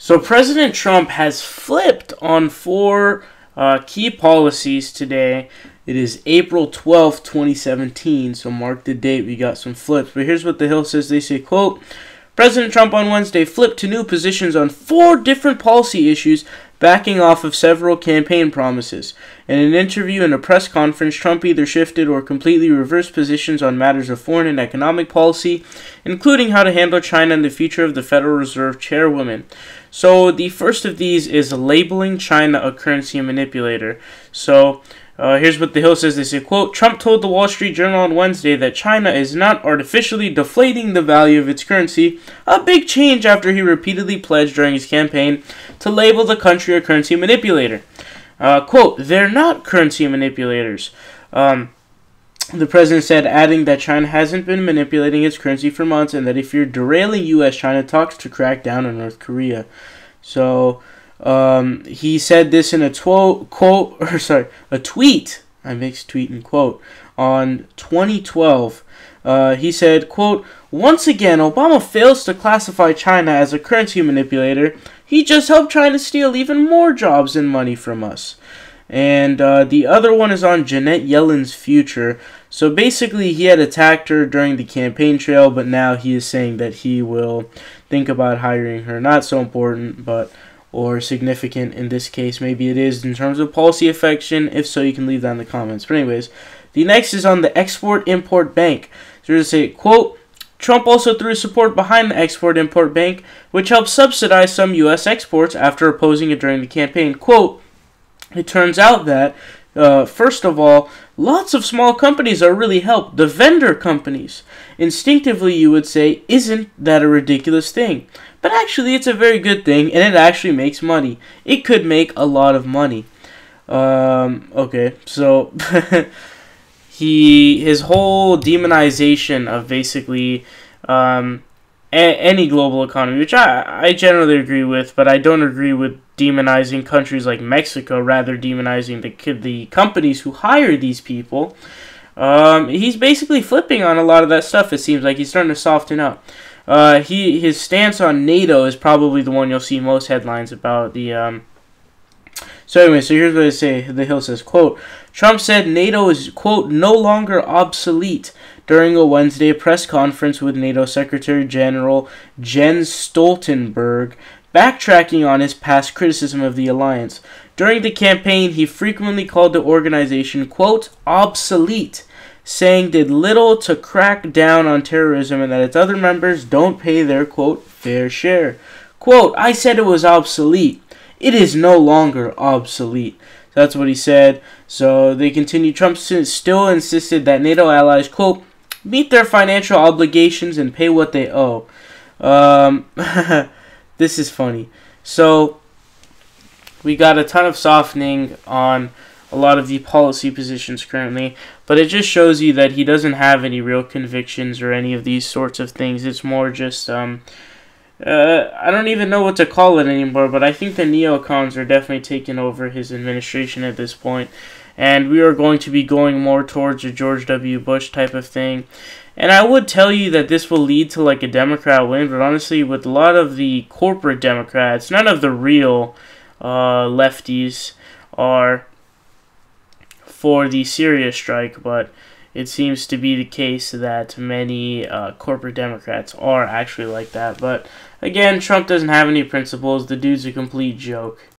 So President Trump has flipped on four key policies today. It is April 12th, 2017, so mark the date. We got some flips. But here's what The Hill says. They say, quote, President Trump on Wednesday flipped to new positions on four different policy issues, backing off of several campaign promises. In an interview and a press conference, Trump either shifted or completely reversed positions on matters of foreign and economic policy, including how to handle China and the future of the Federal Reserve chairwoman. So the first of these is labeling China a currency manipulator. So here's what The Hill says. They say, quote, Trump told the Wall Street Journal on Wednesday that China is not artificially deflating the value of its currency, a big change after he repeatedly pledged during his campaign to label the country a currency manipulator. Quote, they're not currency manipulators. The president said, adding that China hasn't been manipulating its currency for months and that he feared derailing U.S. China talks to crack down on North Korea. So he said this in a tweet. I mixed tweet and quote on 2012. He said, quote, once again, Obama fails to classify China as a currency manipulator. He just helped China steal even more jobs and money from us. And the other one is on Janet Yellen's future. So basically, he had attacked her during the campaign trail, but now he is saying that he will think about hiring her. Not so important, but or significant in this case. Maybe it is in terms of policy affection. If so, you can leave that in the comments. But anyways, the next is on the Export-Import Bank. So to say, quote, Trump also threw support behind the Export-Import Bank, which helped subsidize some U.S. exports after opposing it during the campaign. Quote, it turns out that, first of all, lots of small companies are really helped. The vendor companies. Instinctively, you would say, isn't that a ridiculous thing? But actually, it's a very good thing, and it actually makes money. It could make a lot of money. Okay, so his whole demonization of basically any global economy, which I generally agree with, but I don't agree with demonizing countries like Mexico, rather demonizing the companies who hire these people. He's basically flipping on a lot of that stuff. It seems like he's starting to soften up. His stance on NATO is probably the one you'll see most headlines about. So anyway, so here's what I say. The Hill says, quote, Trump said NATO is, quote, no longer obsolete during a Wednesday press conference with NATO Secretary General Jens Stoltenberg, backtracking on his past criticism of the alliance. During the campaign, he frequently called the organization, quote, obsolete, saying did little to crack down on terrorism and that its other members don't pay their, quote, fair share. Quote, I said it was obsolete. It is no longer obsolete. That's what he said. So they continue. Trump still insisted that NATO allies, quote, meet their financial obligations and pay what they owe. This is funny. So we got a ton of softening on a lot of the policy positions currently, but it just shows you that he doesn't have any real convictions or any of these sorts of things. It's more just I don't even know what to call it anymore, but I think the neocons are definitely taking over his administration at this point, and we are going to be going more towards a George W. Bush type of thing. And I would tell you that this will lead to like a Democrat win, but honestly, with a lot of the corporate Democrats, none of the real lefties are for the Syria strike, but it seems to be the case that many corporate Democrats are actually like that. But again, Trump doesn't have any principles. The dude's a complete joke.